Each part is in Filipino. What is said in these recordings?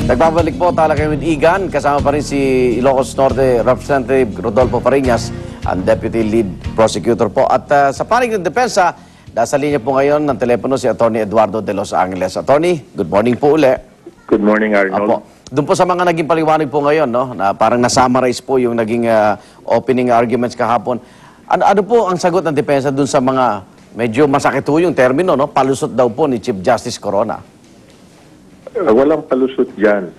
Nagbabalik po Talakayan with Igan. Kasama pa rin si Ilocos Norte Representative Rodolfo Fariñas, ang Deputy Lead Prosecutor po. At sa panig ng depensa, nasa linya po ngayon ng telepono si Atty. Eduardo de Los Angeles. Attorney, good morning po uli. Good morning, Arnold. Apo. Doon po sa mga naging paliwanag po ngayon, no, na parang nasummarize po yung naging opening arguments kahapon. Ano po ang sagot ng depensa doon sa mga medyo masakit po yung termino, no? Palusot daw po ni Chief Justice Corona. Walang palusot dyan.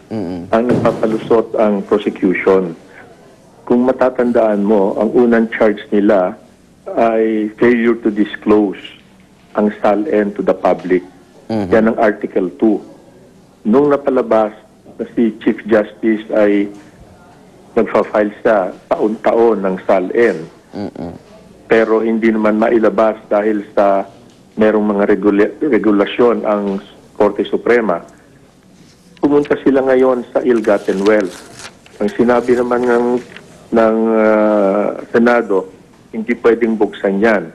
Ang nagpapalusot ang prosecution. Kung matatandaan mo, ang unang charge nila ay failure to disclose ang SALN to the public. Yan ang Article 2. Nung napalabas na si Chief Justice ay nagfa-file siya taon-taon ng SALN. Pero hindi naman mailabas dahil sa merong mga regulasyon ang Korte Suprema. Pumunta sila ngayon sa ill-gotten wealth. Ang sinabi naman ng Senado, hindi pwedeng buksan yan.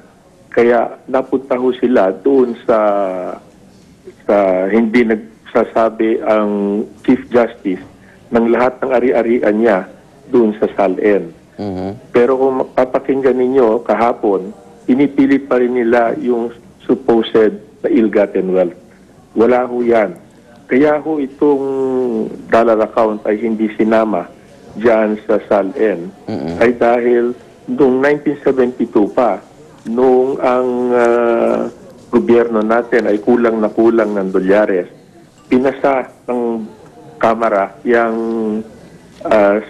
Kaya napunta ho sila doon sa hindi nagsasabi ang Chief Justice ng lahat ng ari-arian niya doon sa SALN. Pero kung papakinggan ninyo kahapon, inipilit pa rin nila yung supposed na ill-gotten wealth. Wala ho yan. Kaya ho itong dollar account ay hindi sinama dyan sa SALN ay dahil noong 1972 pa, noong ang gobyerno natin ay kulang na kulang ng dolyares, pinasa ng Kamara yung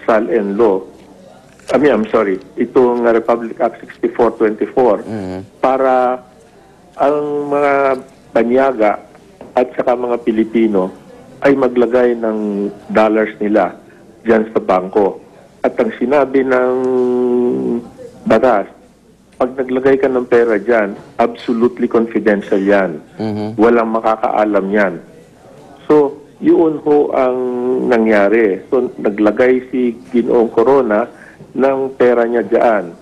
SALN law. Itong Republic Act 6424 para ang mga banyaga at saka mga Pilipino ay maglagay ng dollars nila dyan sa bangko. At ang sinabi ng batas, pag naglagay ka ng pera dyan, absolutely confidential yan. Walang makakaalam yan. So, yun ho ang nangyari. So, naglagay si Ginoong Corona ng pera niya dyan.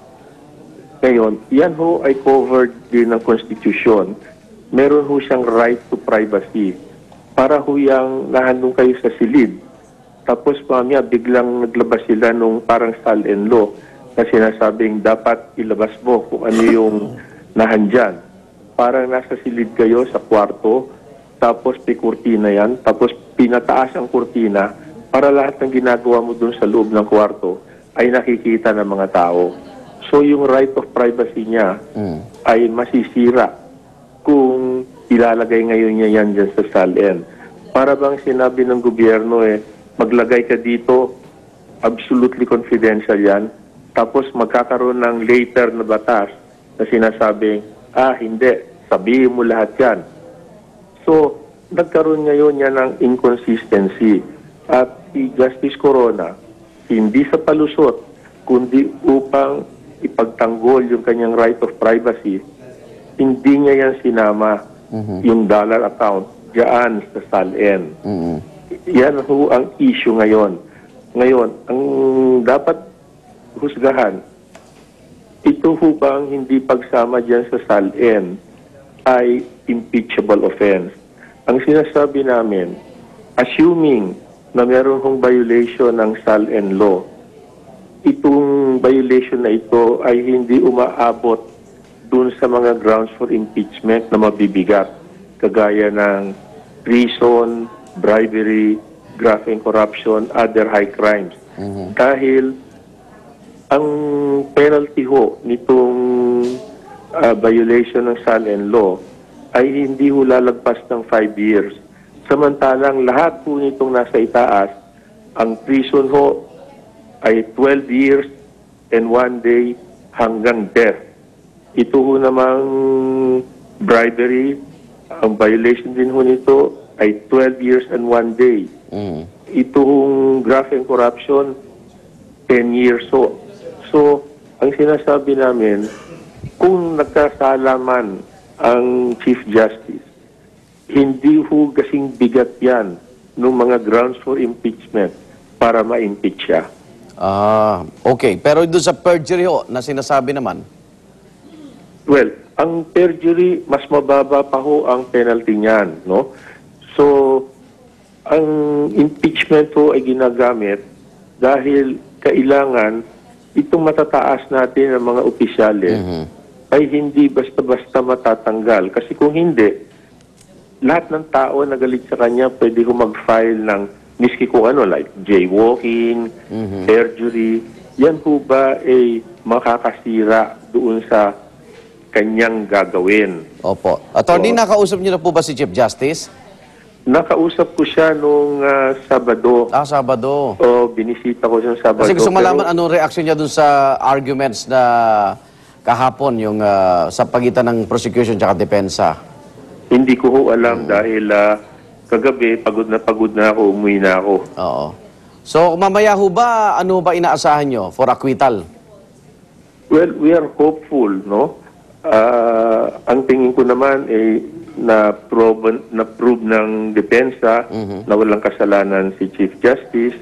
Ngayon, yan ho ay covered din ng Constitution. Meron ho siyang right to privacy. Para ho yung nahandong kayo sa silid. Tapos mamaya biglang naglabas sila nung parang SALN law na sinasabing dapat ilabas mo kung ano yung nahandyan. Parang nasa silid kayo sa kwarto, tapos may kurtina yan, tapos pinataas ang kurtina para lahat ng ginagawa mo dun sa loob ng kwarto ay nakikita ng mga tao. So yung right of privacy niya ay masisira kung ilalagay ngayon niya yan dyan sa SALN. Para bang sinabi ng gobyerno maglagay ka dito, absolutely confidential yan, tapos magkakaroon ng later na batas na sinasabing, hindi, sabihin mo lahat yan. So, nagkaroon ngayon yan ng inconsistency. At si Justice Corona, hindi sa palusot, kundi upang ipagtanggol yung kanyang right of privacy, hindi niya yan sinama yung dollar account diyan sa SALN. Yan ho ang issue ngayon. Ngayon, ang dapat husgahan, ito ho bang hindi pagsama diyan sa SALN ay impeachable offense. Ang sinasabi namin, assuming na meron hong violation ng SALN law, itong violation na ito ay hindi umaabot dun sa mga grounds for impeachment na mabibigat, kagaya ng treason, bribery, graft and corruption, other high crimes. Dahil ang penalty ho nitong violation ng SALN law ay hindi ho lalagpas ng 5 years. Samantalang lahat po nitong nasa itaas, ang treason ho ay 12 years and 1 day hanggang death. Ito ho namang bribery, ang violation din ho nito ay 12 years and 1 day. Ito hong graft and corruption, 10 years ho. So, ang sinasabi namin, kung nagkasalaman ang Chief Justice, hindi ho kasing bigat yan ng mga grounds for impeachment para ma-impeach siya. Okay. Pero doon sa perjury ho, na sinasabi naman? Well, ang perjury, mas mababa pa ho ang penalty niyan, no? So, ang impeachment po ay ginagamit dahil kailangan itong matataas natin ng mga opisyales ay hindi basta-basta matatanggal. Kasi kung hindi, lahat ng tao na galit sa kanya pwede ho mag-file ng miski kung ano, like jaywalking, perjury. Yan po ba ay makakasira doon sa kanyang gagawin? Opo. Attorney, nakausap niyo na po ba si Chief Justice? Nakausap ko siya nung Sabado. Sabado. O, binisita ko siya Sabado. Kasi gusto malaman pero anong reaction niya dun sa arguments na kahapon, yung sa pagitan ng prosecution at depensa. hindi ko ho alam dahil kagabi pagod na ako, umuwi na ako. Oo. So, mamaya ho ba, ano ba inaasahan nyo for acquittal? Well, we are hopeful, no? Ang tingin ko naman ay na-prove ng depensa na walang kasalanan si Chief Justice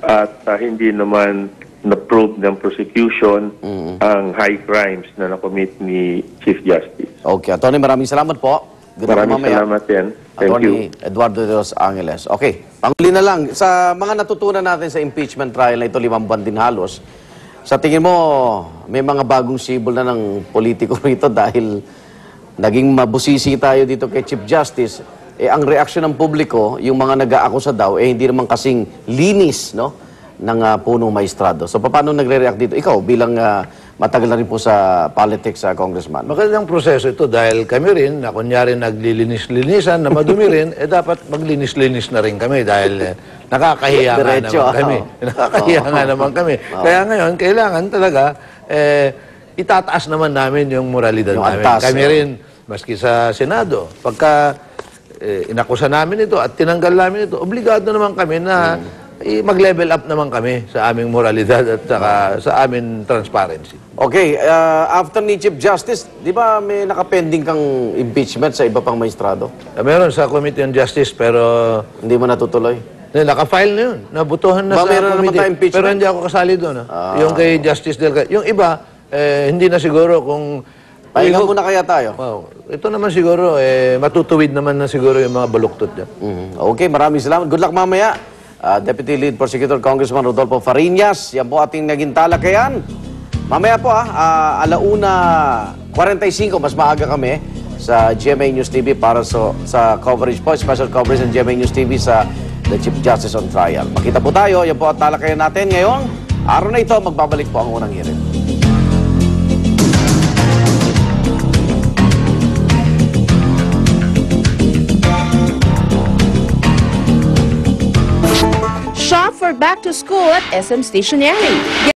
at hindi naman na-prove ng prosecution ang high crimes na nakomit ni Chief Justice. Okay. Attorney, maraming salamat po. Good luck Maraming mamaya. salamat din. Thank Attorney you. Eduardo de los Angeles. Okay. Panghuli na lang. Sa mga natutunan natin sa impeachment trial na ito, 5 buwan din halos, sa tingin mo, may mga bagong sibol na ng politiko rito dahil naging mabusisi tayo dito kay Chief Justice. Ang reaksyon ng publiko, yung mga nag-aakusa daw, hindi naman kasing linis, no, ng punong maestrado. So, paano nagre-react dito? Ikaw, bilang matagal na rin po sa politics, Congressman. Magandang proseso ito dahil kami rin, na kunyari naglilinis-linisan, na madumi rin, dapat maglinis-linis na rin kami dahil nakakahiya nga Diretso, naman kami. Nakakahiya nga naman kami. Kaya ngayon, kailangan talaga, itataas naman namin yung moralidad Yung namin. antas, Kami rin, maski sa Senado, pagka inakusa namin ito at tinanggal namin ito, obligado naman kami na mag-level up naman kami sa aming moralidad at saka sa aming transparency. Okay, after ni Chief Justice, di ba may nakapending kang impeachment sa iba pang maestrado? Meron sa Committee on Justice pero Hindi mo natutuloy? naka-file na yun. Nabutuhan na Ba, sa meron naman committee. tayong impeachment? Pero hindi ako kasali doon. Yung kay Justice Del Yung iba, hindi na siguro kung... Pahinga muna kaya tayo. Wow. Ito naman siguro, matutuwid naman na siguro yung mga baluktot dyan. Okay, maraming salamat. Good luck mamaya. Deputy Lead Prosecutor Congressman Rodolfo Fariñas. Yan po ating naging talakayan. Mamaya po 1:45, mas maaga kami sa GMA News TV para sa coverage po, special coverage ng GMA News TV sa The Chief Justice on Trial. Makita po tayo. Yan po ang talakayan natin ngayong araw na ito. Magbabalik po ang unang hearing. Shop for back to school at SM Stationery.